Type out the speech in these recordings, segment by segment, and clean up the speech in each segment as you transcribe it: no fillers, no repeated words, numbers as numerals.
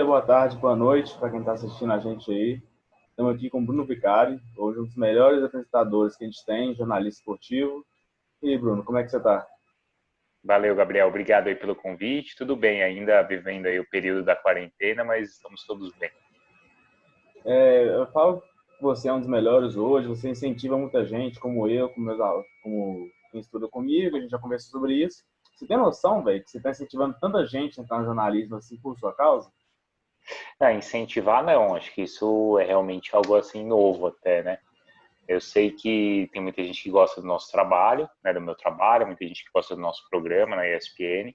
boa tarde, boa noite para quem está assistindo a gente aí. Estamos aqui com o Bruno Vicari, hoje um dos melhores apresentadores que a gente tem, jornalista esportivo. E aí, Bruno, como é que você está? Valeu, Gabriel. Obrigado aí pelo convite. Tudo bem, ainda vivendo aí o período da quarentena, mas estamos todos bem. Eu falo que você é um dos melhores hoje, você incentiva muita gente, como eu, como meus alunos, como quem estuda comigo, a gente já conversou sobre isso. Você tem noção, velho, que você está incentivando tanta gente a entrar no jornalismo assim por sua causa? Incentivar não, acho que isso é realmente algo assim novo até, né? Eu sei que tem muita gente que gosta do nosso trabalho, né, do meu trabalho, muita gente que gosta do nosso programa na ESPN,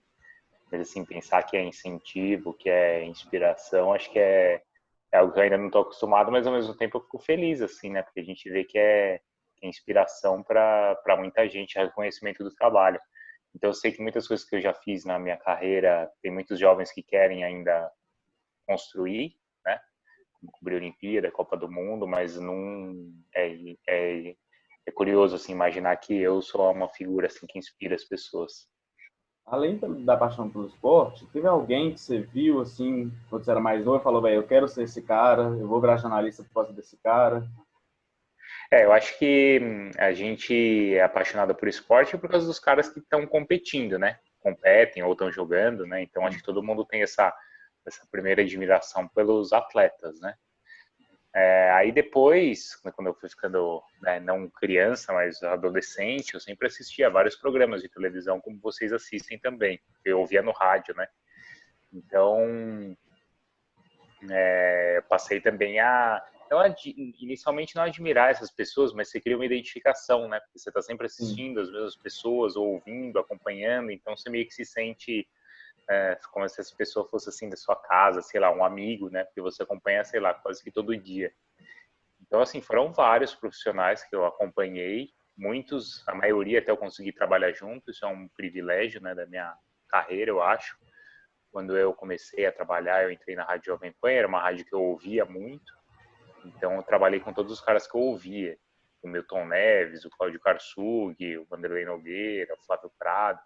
mas assim, pensar que é incentivo, que é inspiração, acho que é algo que eu ainda não estou acostumado, mas ao mesmo tempo eu fico feliz, assim, né? Porque a gente vê que é inspiração para muita gente, é reconhecimento do trabalho. Então eu sei que muitas coisas que eu já fiz na minha carreira, tem muitos jovens que querem ainda construir, né? Como cobrir a Olimpíada, Copa do Mundo, mas não é curioso assim imaginar que eu sou uma figura assim que inspira as pessoas. Além da paixão pelo esporte, teve alguém que você viu assim, quando você era mais novo, e falou, velho, eu quero ser esse cara, eu vou virar jornalista por causa desse cara. Eu acho que a gente é apaixonado por esporte por causa dos caras que estão competindo, né? Competem ou estão jogando, né? Então acho que todo mundo tem essa primeira admiração pelos atletas, né? Aí depois, quando eu fui ficando, né, não criança, mas adolescente, eu sempre assistia a vários programas de televisão, como vocês assistem também. Eu ouvia no rádio, né? Então, eu passei também inicialmente não admirar essas pessoas, mas você cria uma identificação, né? Porque você está sempre Sim. assistindo as mesmas pessoas, ou ouvindo, acompanhando, então você meio que se sente como se essa pessoa fosse assim da sua casa, sei lá, um amigo, né? Porque você acompanha, sei lá, quase que todo dia. Então, assim, foram vários profissionais que eu acompanhei, muitos, a maioria até eu consegui trabalhar junto, isso é um privilégio, né, da minha carreira, eu acho. Quando eu comecei a trabalhar, eu entrei na Rádio Jovem Pan, era uma rádio que eu ouvia muito, então eu trabalhei com todos os caras que eu ouvia, o Milton Neves, o Cláudio Karsug, o Vanderlei Nogueira, o Flávio Prado.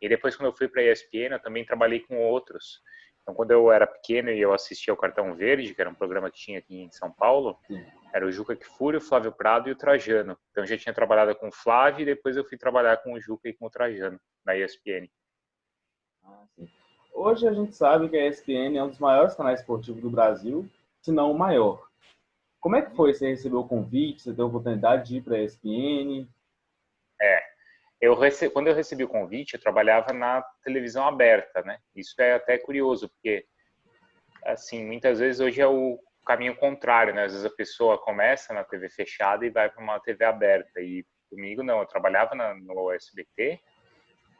E depois, quando eu fui para a ESPN, eu também trabalhei com outros. Então, quando eu era pequeno e eu assistia ao Cartão Verde, que era um programa que tinha aqui em São Paulo, Sim. era o Juca Kfouri, o Flávio Prado e o Trajano. Então, eu já tinha trabalhado com o Flávio e depois eu fui trabalhar com o Juca e com o Trajano, na ESPN. Ah, sim. Hoje a gente sabe que a ESPN é um dos maiores canais esportivos do Brasil, se não o maior. Como é que foi? Você recebeu o convite? Você teve a oportunidade de ir para a ESPN? É, quando eu recebi o convite, eu trabalhava na televisão aberta, né? Isso é até curioso, porque, assim, muitas vezes hoje é o caminho contrário, né? Às vezes a pessoa começa na TV fechada e vai para uma TV aberta. E comigo, não. Eu trabalhava no SBT,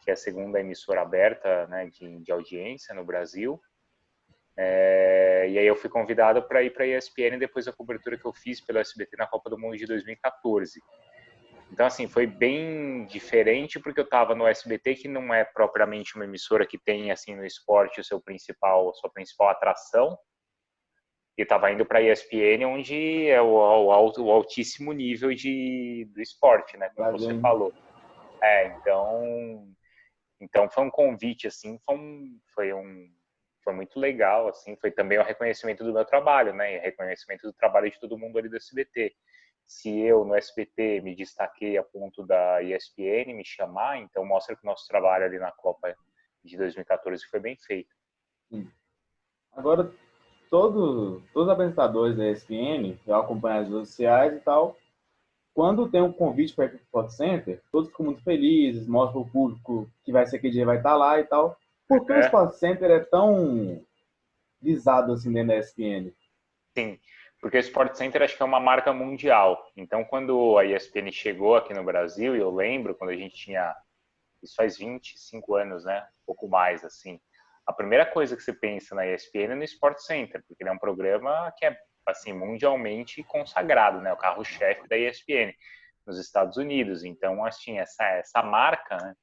que é a segunda emissora aberta, né, de audiência no Brasil. E aí eu fui convidado para ir para a ESPN depois da cobertura que eu fiz pelo SBT na Copa do Mundo de 2014. Então, assim, foi bem diferente porque eu estava no SBT, que não é propriamente uma emissora que tem, assim, no esporte a sua principal atração, e estava indo para a ESPN, onde é o altíssimo nível do esporte, né, como você Brasil, falou. Então foi um convite, assim, foi muito legal, assim, foi também o reconhecimento do meu trabalho, né, e reconhecimento do trabalho de todo mundo ali do SBT. Se eu no SBT me destaquei a ponto da ESPN me chamar, então mostra que o nosso trabalho ali na Copa de 2014 foi bem feito. sim. Agora, todos os apresentadores da ESPN, eu acompanho as redes sociais e tal, quando tem um convite para ir para o Sport Center, todos ficam muito felizes, mostram o público que vai ser aquele dia vai estar lá e tal. Por que o É, Sport Center é tão visado assim dentro da ESPN? sim, porque o Sport Center acho que é uma marca mundial. Então, quando a ESPN chegou aqui no Brasil, e eu lembro quando a gente tinha, isso faz 25 anos, né? Um pouco mais, assim. A primeira coisa que você pensa na ESPN é no Sport Center, porque ele é um programa que é, assim, mundialmente consagrado, né? O carro-chefe da ESPN nos Estados Unidos. Então, assim, essa marca, né?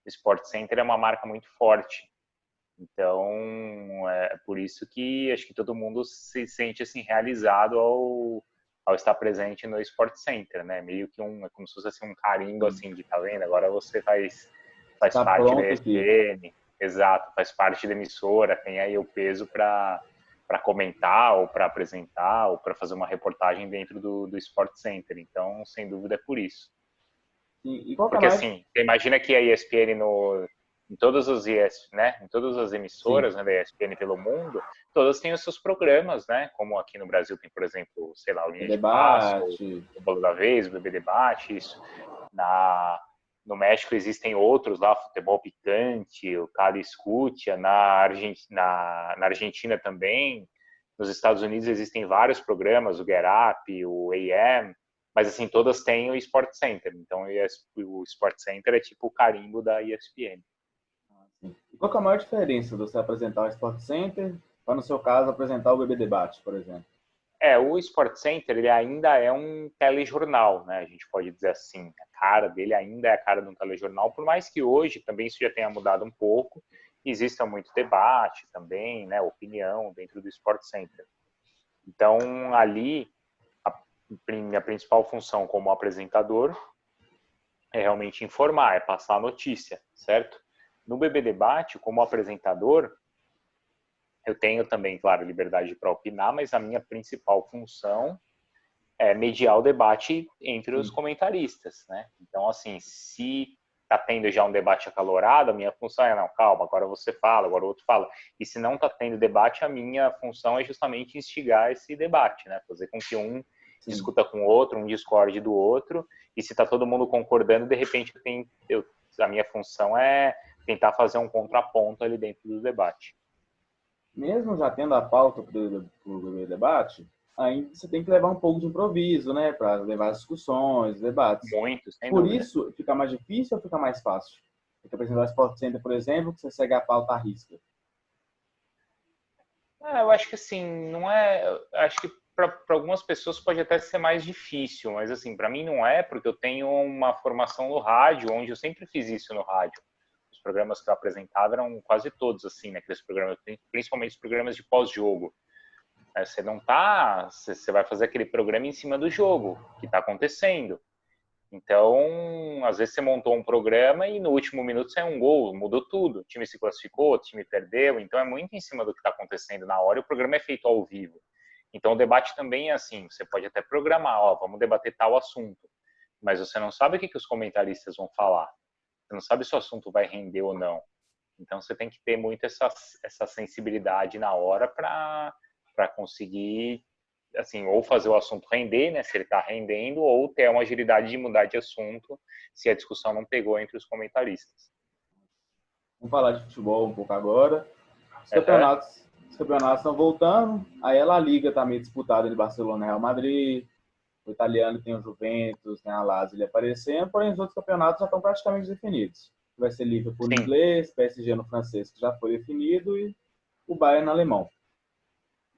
O Sport Center é uma marca muito forte. Então, é por isso que acho que todo mundo se sente assim realizado ao estar presente no Sport Center, né? Meio que é como se fosse assim, um carimbo Sim. assim de tá vendo? Agora você faz Está parte da pronto aqui. ESPN, exato, faz parte da emissora, tem aí o peso para comentar, ou para apresentar, ou para fazer uma reportagem dentro do Sport Center. Então, sem dúvida, é por isso. E qual Porque, canal? assim, você imagina que a ESPN em todas as né, em todas as Sim, emissoras, né, da ESPN pelo mundo, todas têm os seus programas, né? Como aqui no Brasil tem, por exemplo, sei lá, o o Linha de Passe, ou debate. o Bolo da Vez, o BB Debate, isso. No México existem outros lá, Futebol Picante, o Cali Escutia, na Argentina também. Nos Estados Unidos existem vários programas, o Get Up, o AM, mas assim, todas têm o Sport Center. Então o Sport Center é tipo o carimbo da ESPN. E qual que é a maior diferença de você apresentar o Sport Center para, no seu caso, apresentar o BB Debate, por exemplo? O Sport Center ele ainda é um telejornal, né? A gente pode dizer assim, a cara dele ainda é a cara de um telejornal, por mais que hoje também isso já tenha mudado um pouco, exista muito debate também, né? Opinião dentro do Sport Center. Então ali minha principal função como apresentador é realmente informar, é passar a notícia, certo? No BB Debate, como apresentador, eu tenho também, claro, liberdade para opinar, mas a minha principal função é mediar o debate entre os Sim. comentaristas, né? Então, assim, se está tendo já um debate acalorado, a minha função é, não, calma, agora você fala, agora o outro fala. E se não está tendo debate, a minha função é justamente instigar esse debate, né? Fazer com que um Sim. discuta com o outro, um discorde do outro, e se está todo mundo concordando, de repente a minha função é tentar fazer um contraponto ali dentro do debate. Mesmo já tendo a pauta para o debate, ainda você tem que levar um pouco de improviso, né? Para levar as discussões, debates. Muito, sem Por dúvida. isso, fica mais difícil ou fica mais fácil? Porque apresentar o Sport Center, por exemplo, que você segue a pauta à risca. Eu acho que assim, não é. Acho que para algumas pessoas pode até ser mais difícil, mas assim, para mim não é, porque eu tenho uma formação no rádio, onde eu sempre fiz isso no rádio. Os programas que eu apresentava eram quase todos assim, né, aqueles programas, principalmente os programas de pós-jogo. Você não tá, você vai fazer aquele programa em cima do jogo que está acontecendo. Então, às vezes você montou um programa e no último minuto saiu um gol, mudou tudo. O time se classificou, o time perdeu. Então, é muito em cima do que está acontecendo na hora e o programa é feito ao vivo. Então, o debate também é assim: você pode até programar, ó, vamos debater tal assunto, mas você não sabe o que os comentaristas vão falar. Você não sabe se o assunto vai render ou não. Então, você tem que ter muito essa sensibilidade na hora para conseguir assim, ou fazer o assunto render, né, se ele está rendendo, ou ter uma agilidade de mudar de assunto se a discussão não pegou entre os comentaristas. Vamos falar de futebol um pouco agora. Os Uhum. campeonatos, os campeonatos estão voltando. Aí a La Liga está meio disputada de Barcelona e Real Madrid. O italiano tem o Juventus, tem a Lazio aparecendo, porém os outros campeonatos já estão praticamente definidos. Vai ser Liverpool no Sim. inglês, PSG no francês, que já foi definido, e o Bayern no alemão.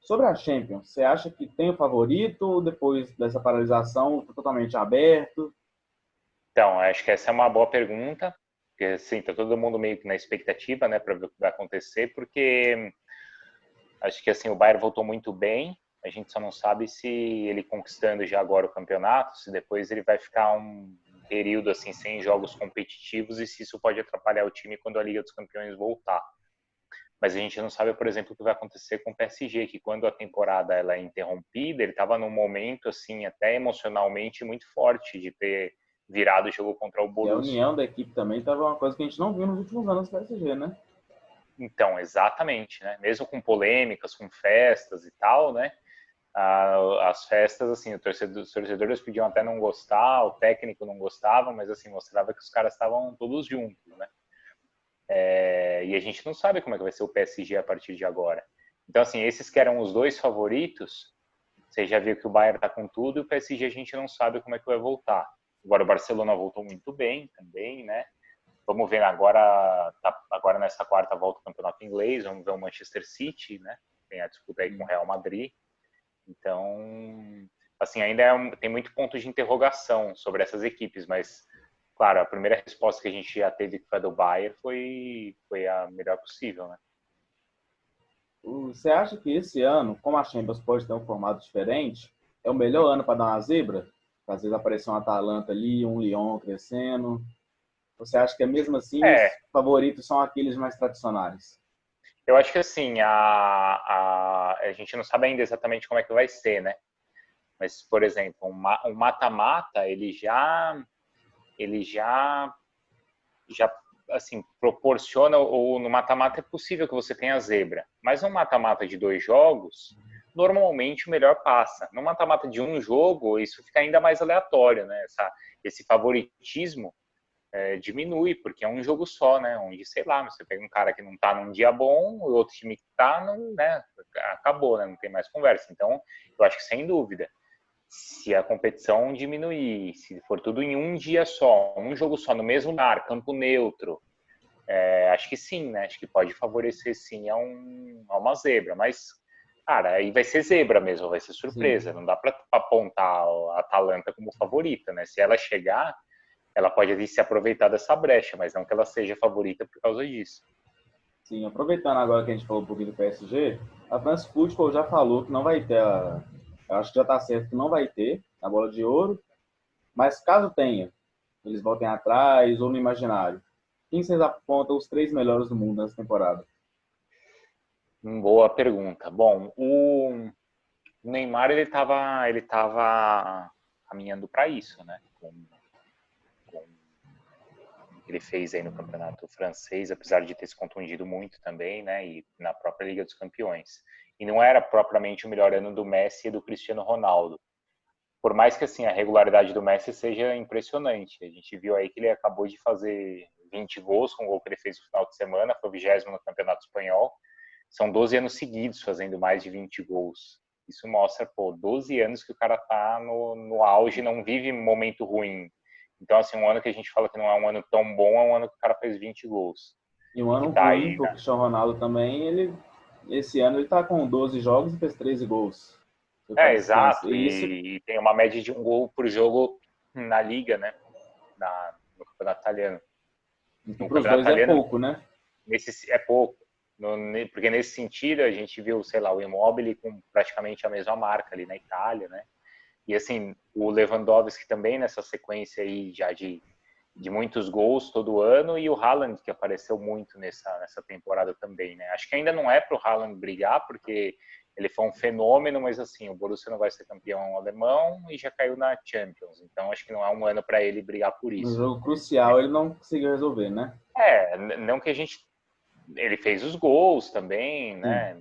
Sobre a Champions, você acha que tem o favorito depois dessa paralisação totalmente aberto? Então, acho que essa é uma boa pergunta, porque assim, tá todo mundo meio que na expectativa, né, para ver o que vai acontecer, porque acho que assim o Bayern voltou muito bem. A gente só não sabe se ele conquistando já agora o campeonato, se depois ele vai ficar um período assim sem jogos competitivos e se isso pode atrapalhar o time quando a Liga dos Campeões voltar. Mas a gente não sabe, por exemplo, o que vai acontecer com o PSG, que quando a temporada ela é interrompida, ele estava num momento assim até emocionalmente muito forte de ter virado o jogo contra o E a Borussia. união da equipe também estava uma coisa que a gente não viu nos últimos anos do PSG, né? Então, exatamente, né? Mesmo com polêmicas, com festas e tal, né? As festas, assim, os torcedores podiam até não gostar, o técnico não gostava, mas assim mostrava que os caras estavam todos juntos, né? E a gente não sabe como é que vai ser o PSG a partir de agora. Então, assim, esses que eram os dois favoritos, você já viu que o Bayern está com tudo e o PSG a gente não sabe como é que vai voltar. Agora o Barcelona voltou muito bem também, né? Vamos ver agora, agora nessa quarta volta do campeonato inglês, vamos ver o Manchester City, né? Tem a disputa aí com o Real Madrid. Então, assim, ainda tem muito ponto de interrogação sobre essas equipes, mas claro, a primeira resposta que a gente já teve que foi a do Bayern foi a melhor possível, né? Você acha que esse ano, como a Champions pode ter um formato diferente, é o melhor ano para dar uma zebra? Às vezes aparecer um Atalanta ali, um Lyon crescendo. Você acha que é mesmo assim É, os favoritos são aqueles mais tradicionais? Eu acho que assim, a gente não sabe ainda exatamente como é que vai ser, né? Mas, por exemplo, um mata-mata, ele já assim, proporciona, ou no mata-mata é possível que você tenha zebra, mas no mata-mata de 2 jogos, normalmente o melhor passa. No mata-mata de um jogo, isso fica ainda mais aleatório, né? Esse favoritismo diminui, porque é um jogo só, né? Onde, sei lá, você pega um cara que não tá num dia bom, o outro time que tá, não, né? Acabou, né? Não tem mais conversa. Então, eu acho que sem dúvida, se a competição diminuir, se for tudo em um dia só, um jogo só, no mesmo lugar, campo neutro, acho que sim, né? Acho que pode favorecer sim a uma zebra, mas, cara, aí vai ser zebra mesmo, vai ser Sim, surpresa. Não dá para apontar a Atalanta como favorita, né? Se ela chegar, ela pode ali se aproveitar dessa brecha, mas não que ela seja favorita por causa disso. sim. Aproveitando agora que a gente falou um pouquinho do PSG, a France Football já falou que não vai ter eu acho que já está certo que não vai ter a bola de ouro, mas caso tenha, eles voltem atrás ou no imaginário. Quem vocês apontam os 3 melhores do mundo nessa temporada? Boa pergunta. Bom, o Neymar ele tava caminhando para isso, né? Com o que ele fez aí no campeonato francês, apesar de ter se contundido muito também, né? E na própria Liga dos Campeões. E não era propriamente o melhor ano do Messi e do Cristiano Ronaldo. Por mais que assim a regularidade do Messi seja impressionante. A gente viu aí que ele acabou de fazer 20 gols com o gol que ele fez no final de semana, foi o 20º no Campeonato Espanhol. São 12 anos seguidos fazendo mais de 20 gols. Isso mostra, pô, 12 anos que o cara tá no auge, não vive momento ruim. Então, assim, um ano que a gente fala que não é um ano tão bom, é um ano que o cara fez 20 gols. E um E que ano tá ruim aí, para o Cristiano Ronaldo também, esse ano ele está com 12 jogos e fez 13 gols. Foi para descanso. exato, E isso, e tem uma média de um gol por jogo na Liga, né? No Campeonato Italiano. No para os Campeonato dois é Italiano, pouco, né? nesse é pouco. Porque nesse sentido a gente viu, sei lá, o Immobile com praticamente a mesma marca ali na Itália, né? E assim, o Lewandowski também nessa sequência aí já de muitos gols todo ano, e o Haaland que apareceu muito nessa temporada também, né? Acho que ainda não é para o Haaland brigar, porque ele foi um fenômeno, mas assim, o Borussia não vai ser campeão alemão e já caiu na Champions, então acho que não é um ano para ele brigar por No isso. jogo crucial ele não conseguiu resolver, né? Não que a gente ele fez os gols também, Sim. né?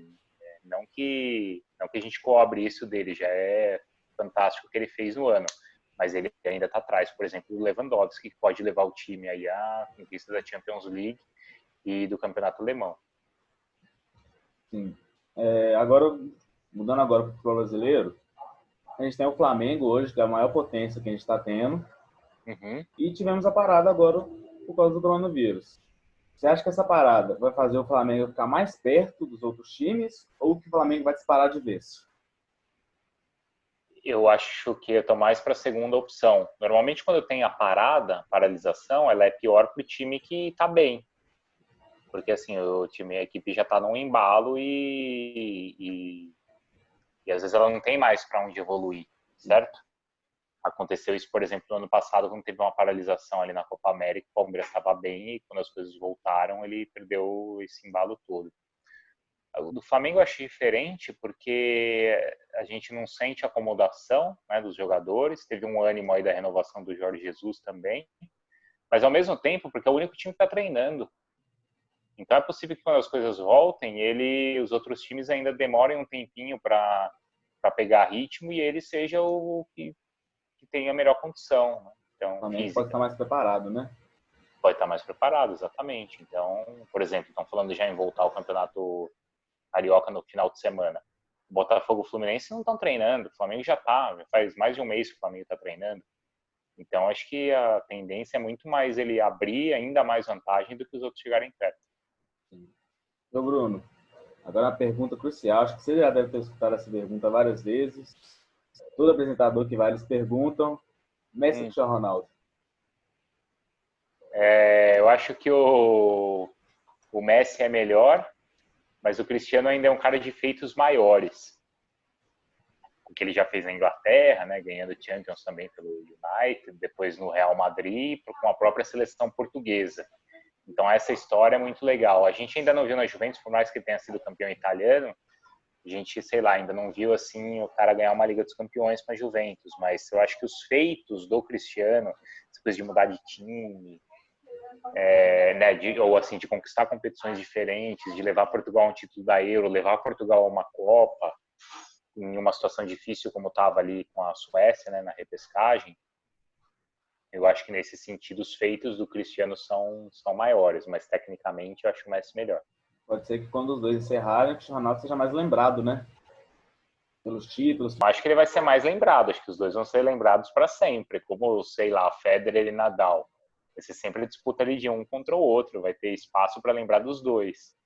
Não que a gente cobre isso dele, já é fantástico o que ele fez no ano, mas ele ainda está atrás, por exemplo, do Lewandowski, que pode levar o time aí à conquista da Champions League e do Campeonato Alemão. Sim. Agora, mudando agora para o futebol brasileiro, a gente tem o Flamengo hoje, que é a maior potência que a gente está tendo, Uhum. e tivemos a parada agora por causa do coronavírus. Você acha que essa parada vai fazer o Flamengo ficar mais perto dos outros times ou que o Flamengo vai disparar de vez? Eu acho que eu estou mais para a segunda opção. Normalmente, quando eu tenho a paralisação, ela é pior para o time que está bem. Porque assim, a equipe já está num embalo e às vezes ela não tem mais para onde evoluir, certo? Aconteceu isso, por exemplo, no ano passado, quando teve uma paralisação ali na Copa América, o Palmeiras estava bem e quando as coisas voltaram, ele perdeu esse embalo todo. O do Flamengo eu achei diferente porque a gente não sente acomodação, né, dos jogadores, teve um ânimo aí da renovação do Jorge Jesus também, mas ao mesmo tempo, porque é o único time que está treinando. Então é possível que quando as coisas voltem, os outros times ainda demorem um tempinho para pegar ritmo e ele seja o que tenha a melhor condição, né? O Então, Flamengo pode física. estar mais preparado, né? Pode estar mais preparado, exatamente. Então, por exemplo, estão falando já em voltar ao campeonato carioca no final de semana. Botafogo e Fluminense não estão treinando, o Flamengo já está, já faz mais de um mês que o Flamengo está treinando. Então, acho que a tendência é muito mais ele abrir ainda mais vantagem do que os outros chegarem perto. Sim. Ô, Bruno, agora uma pergunta crucial. Acho que você já deve ter escutado essa pergunta várias vezes. Todo apresentador que vai, eles perguntam. Messi ou Hum. Cristiano Ronaldo? Eu acho que o Messi é melhor, mas o Cristiano ainda é um cara de feitos maiores. O que ele já fez na Inglaterra, né, ganhando Champions também pelo United, depois no Real Madrid, com a própria seleção portuguesa. Então essa história é muito legal. A gente ainda não viu na Juventus, por mais que tenha sido campeão italiano, a gente, sei lá, ainda não viu assim o cara ganhar uma Liga dos Campeões com a Juventus, mas eu acho que os feitos do Cristiano, depois de mudar de time, né, ou assim, de conquistar competições diferentes, de levar Portugal a um título da Euro, levar Portugal a uma Copa, em uma situação difícil como estava ali com a Suécia, né, na repescagem, eu acho que nesse sentido os feitos do Cristiano são maiores, mas tecnicamente eu acho o Messi melhor. Pode ser que quando os dois encerrarem, o Cristiano Ronaldo seja mais lembrado, né? Pelos títulos. Eu acho que ele vai ser mais lembrado, acho que os dois vão ser lembrados para sempre, como, sei lá, Federer e Nadal. Vai ser sempre a disputa ali de um contra o outro, vai ter espaço para lembrar dos dois.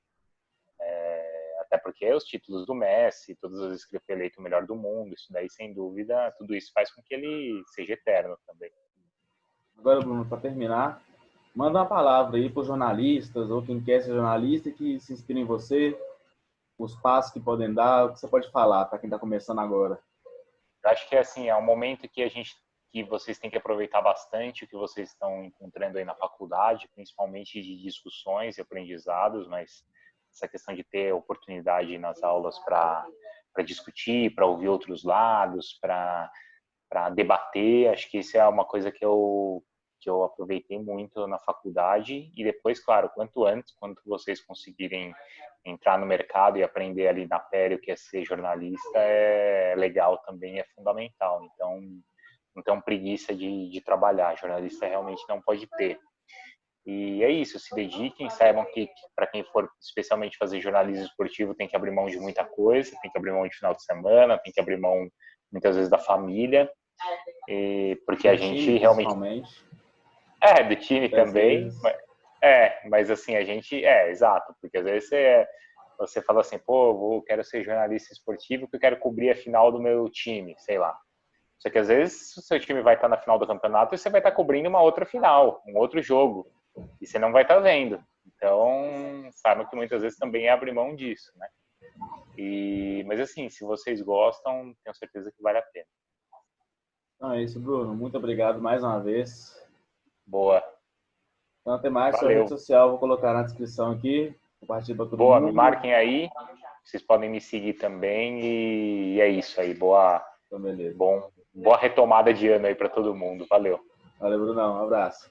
Até porque os títulos do Messi, todas as vezes que ele foi eleito o melhor do mundo, isso daí, sem dúvida, tudo isso faz com que ele seja eterno também. Agora, Bruno, para terminar, manda uma palavra aí para os jornalistas ou quem quer ser jornalista que se inspira em você, os passos que podem dar, o que você pode falar para quem está começando agora. Eu acho que assim, é um momento que vocês têm que aproveitar bastante o que vocês estão encontrando aí na faculdade, principalmente de discussões e aprendizados, mas essa questão de ter oportunidade nas aulas para discutir, para ouvir outros lados, para debater, acho que isso é uma coisa que eu aproveitei muito na faculdade. E depois, claro, quanto antes, quando vocês conseguirem entrar no mercado e aprender ali na pele o que é ser jornalista, é legal também, é fundamental. Então, não tenham preguiça de trabalhar, jornalista realmente não pode ter. E é isso, se dediquem, saibam que para quem for especialmente fazer jornalismo esportivo tem que abrir mão de muita coisa, tem que abrir mão de final de semana, tem que abrir mão muitas vezes da família, porque a gente realmente... do time também, mas assim, a gente, exato, porque às vezes você fala assim, pô, eu quero ser jornalista esportivo porque eu quero cobrir a final do meu time, sei lá. Só que às vezes o seu time vai estar na final do campeonato e você vai estar cobrindo uma outra final, um outro jogo, e você não vai estar vendo. Então, sabe que muitas vezes também abre mão disso, né? Mas assim, se vocês gostam, tenho certeza que vale a pena. Então é isso, Bruno. Muito obrigado mais uma vez. Boa. Então, até mais. Sua rede social, vou colocar na descrição aqui. Compartilhe para todo mundo. Boa, me marquem aí. Vocês podem me seguir também. E é isso aí. Boa, então, beleza. Boa retomada de ano aí para todo mundo. Valeu. Valeu, Brunão. Um abraço.